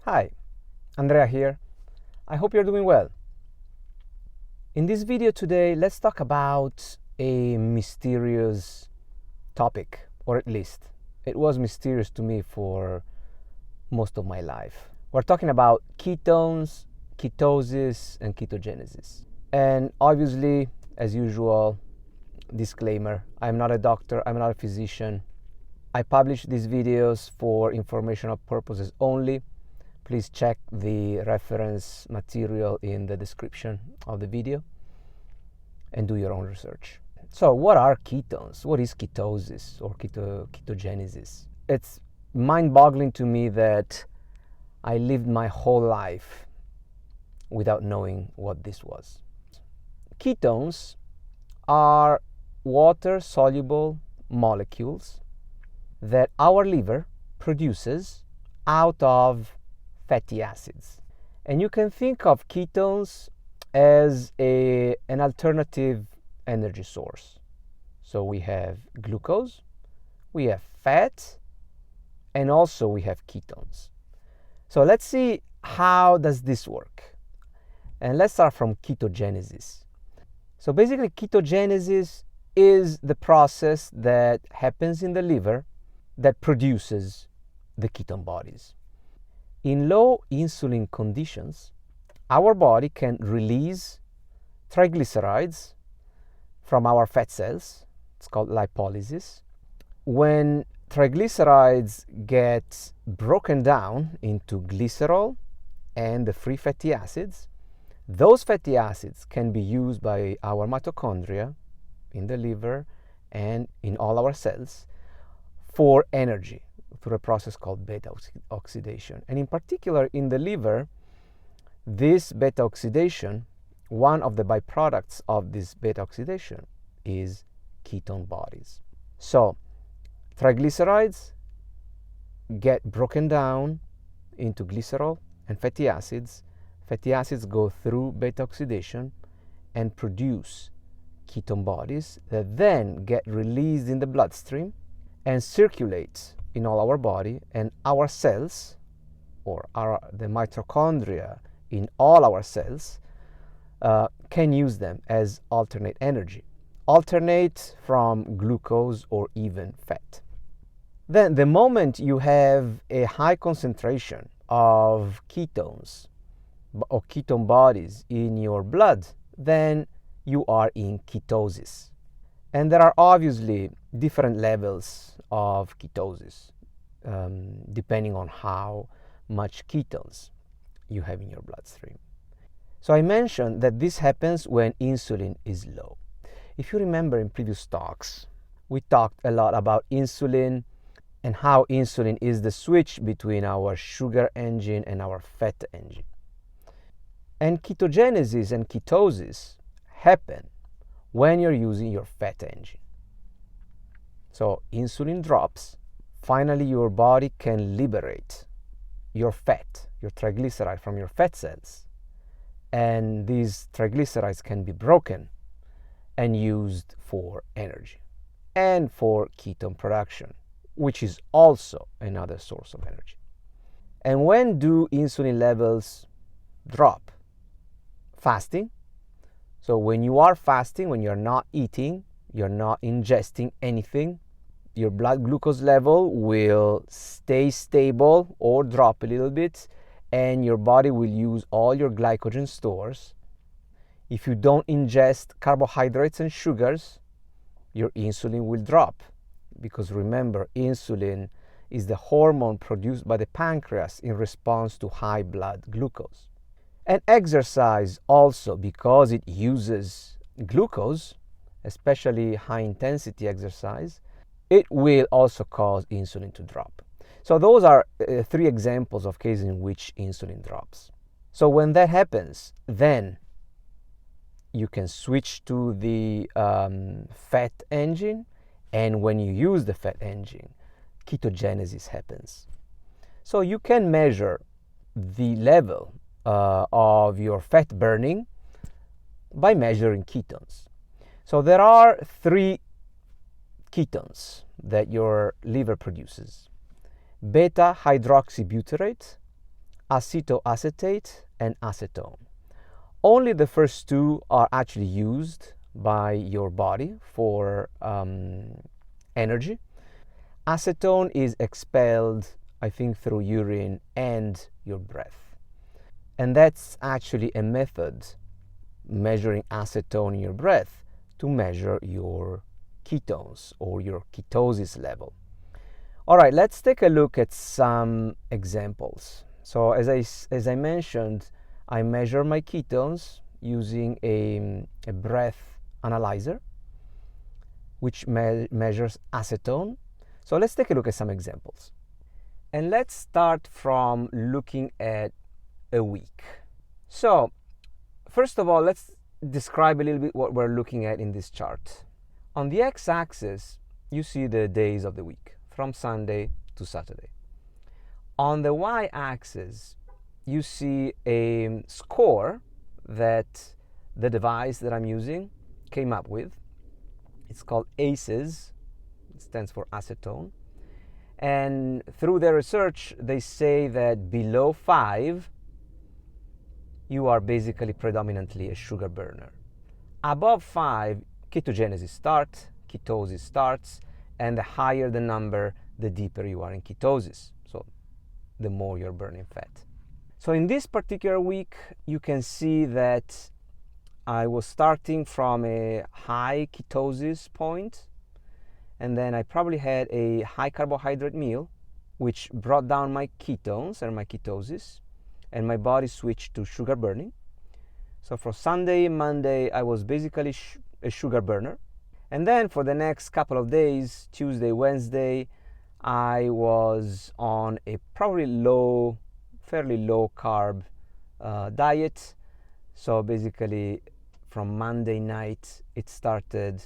Hi, Andrea here. I hope you're doing well. In this video today, let's talk about a mysterious topic, or at least it was mysterious to me for most of my life. We're talking about ketones, ketosis, and ketogenesis. And obviously, as usual, disclaimer, I'm not a doctor, I'm not a physician. I publish these videos for informational purposes only. Please check the reference material in the description of the video and do your own research. So what are ketones? What is ketosis or ketogenesis? It's mind-boggling to me that I lived my whole life without knowing what this was. Ketones are water-soluble molecules that our liver produces out of fatty acids. And you can think of ketones as an alternative energy source. So we have glucose, we have fat, and also we have ketones. So let's see how does this work. And let's start from ketogenesis. So basically ketogenesis is the process that happens in the liver that produces the ketone bodies. In low insulin conditions, our body can release triglycerides from our fat cells. It's called lipolysis. When triglycerides get broken down into glycerol and the free fatty acids, those fatty acids can be used by our mitochondria in the liver and in all our cells for energy through a process called beta oxidation. And in particular, in the liver, this beta oxidation, one of the byproducts of this beta oxidation is ketone bodies. So triglycerides get broken down into glycerol and fatty acids. Fatty acids go through beta oxidation and produce ketone bodies that then get released in the bloodstream and circulate in all our body, and our cells, or the mitochondria in all our cells, can use them as alternate energy, alternate from glucose or even fat. Then the moment you have a high concentration of ketones or ketone bodies in your blood, then you are in ketosis. And there are obviously different levels of ketosis, depending on how much ketones you have in your bloodstream. So I mentioned that this happens when insulin is low. If you remember in previous talks, we talked a lot about insulin and how insulin is the switch between our sugar engine and our fat engine. And ketogenesis and ketosis happen when you're using your fat engine. So insulin drops, finally your body can liberate your fat, your triglyceride from your fat cells, and these triglycerides can be broken and used for energy and for ketone production, which is also another source of energy. And when do insulin levels drop? Fasting. So when you are fasting, when you're not eating, you're not ingesting anything, your blood glucose level will stay stable or drop a little bit, and your body will use all your glycogen stores. If you don't ingest carbohydrates and sugars, your insulin will drop, because remember, insulin is the hormone produced by the pancreas in response to high blood glucose. And exercise also, because it uses glucose, especially high intensity exercise, it will also cause insulin to drop. So those are three examples of cases in which insulin drops. So when that happens, then you can switch to the fat engine, and when you use the fat engine, ketogenesis happens. So you can measure the level of your fat burning by measuring ketones. So there are three ketones that your liver produces: beta hydroxybutyrate, acetoacetate and acetone. Only the first two are actually used by your body for energy. Acetone is expelled, I think, through urine and your breath. And that's actually a method, measuring acetone in your breath, to measure your ketones or your ketosis level. All right, let's take a look at some examples. So as I mentioned, I measure my ketones using a breath analyzer, which measures acetone. So let's take a look at some examples. And let's start from looking at a week. So first of all, let's describe a little bit what we're looking at in this chart. On the x-axis, you see the days of the week, from Sunday to Saturday. On the y-axis, you see a score that the device that I'm using came up with. It's called ACEs. It stands for acetone. And through their research, they say that below 5, you are basically predominantly a sugar burner. Above 5, ketogenesis starts, ketosis starts, and the higher the number, the deeper you are in ketosis. So the more you're burning fat. So in this particular week, you can see that I was starting from a high ketosis point, and then I probably had a high carbohydrate meal, which brought down my ketones and my ketosis, and my body switched to sugar burning. So for Sunday, Monday, I was basically a sugar burner. And then for the next couple of days, Tuesday, Wednesday, I was on a probably fairly low carb diet. So basically from Monday night, it started,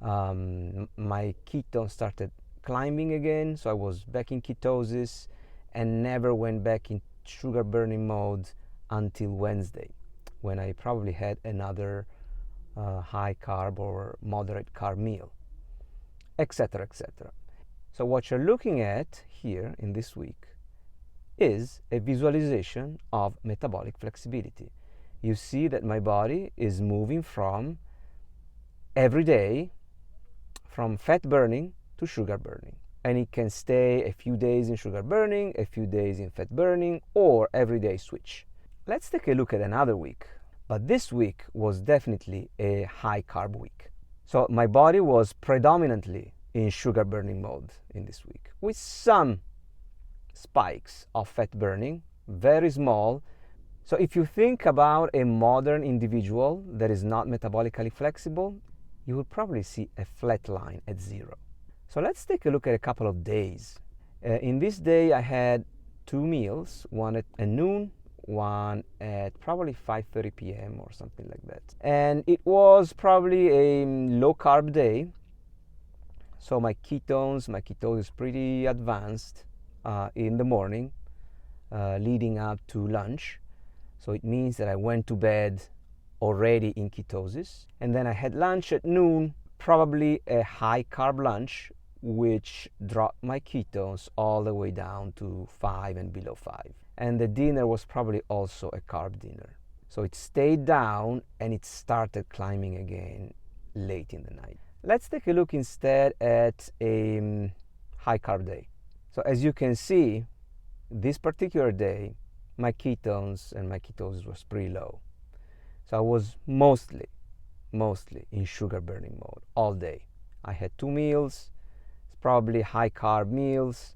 my ketones started climbing again. So I was back in ketosis and never went back in sugar burning mode until Wednesday, when I probably had another high carb or moderate carb meal, etc., etc. So what you're looking at here in this week is a visualization of metabolic flexibility. You see that my body is moving from every day from fat burning to sugar burning. And it can stay a few days in sugar burning, a few days in fat burning, or everyday switch. Let's take a look at another week. But this week was definitely a high carb week. So my body was predominantly in sugar burning mode in this week, with some spikes of fat burning, very small. So if you think about a modern individual that is not metabolically flexible, you will probably see a flat line at 0. So let's take a look at a couple of days. In this day, I had 2 meals, one at noon, one at probably 5:30 p.m. or something like that. And it was probably a low carb day. So my ketosis pretty advanced in the morning, leading up to lunch. So it means that I went to bed already in ketosis. And then I had lunch at noon, probably a high carb lunch, which dropped my ketones all the way down to 5 and below 5. And the dinner was probably also a carb dinner. So it stayed down and it started climbing again late in the night. Let's take a look instead at a high carb day. So as you can see, this particular day, my ketones and my ketosis was pretty low. So I was mostly in sugar burning mode all day. I had 2 meals, probably high carb meals,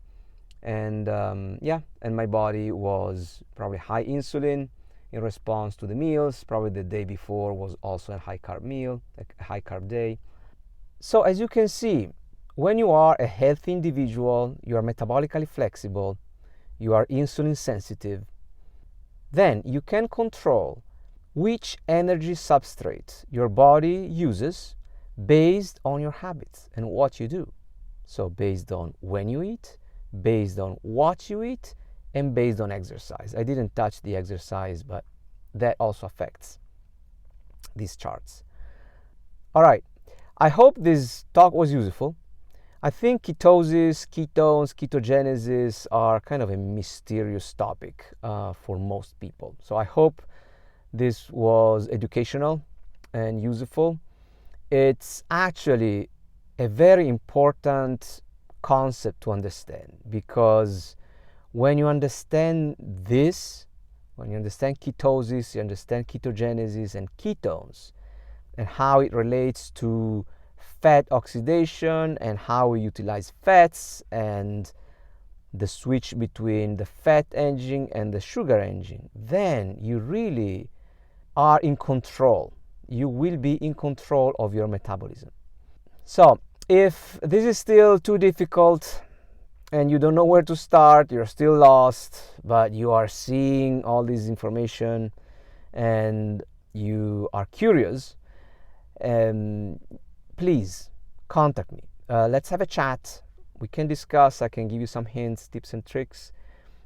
and and my body was probably high insulin in response to the meals. Probably the day before was also a high carb meal, a high carb day. So as you can see, when you are a healthy individual, you are metabolically flexible, you are insulin sensitive, then you can control which energy substrate your body uses based on your habits and what you do. So based on when you eat, based on what you eat, and based on exercise. I didn't touch the exercise, but that also affects these charts. All right, I hope this talk was useful. I think ketosis, ketones, ketogenesis are kind of a mysterious topic for most people. So I hope this was educational and useful. It's actually a very important concept to understand, because when you understand this, when you understand ketosis, you understand ketogenesis and ketones, and how it relates to fat oxidation and how we utilize fats and the switch between the fat engine and the sugar engine, then you really are in control. You will be in control of your metabolism. So if this is still too difficult and you don't know where to start, you're still lost, but you are seeing all this information and you are curious, please contact me. Let's have a chat. We can discuss. I can give you some hints, tips and tricks.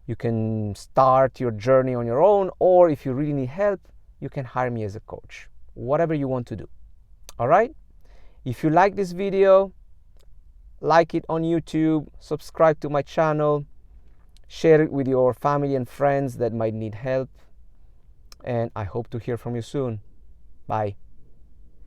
You can start your journey on your own, or if you really need help, you can hire me as a coach. Whatever you want to do. All right? If you like this video, like it on YouTube, subscribe to my channel, share it with your family and friends that might need help, and I hope to hear from you soon. Bye.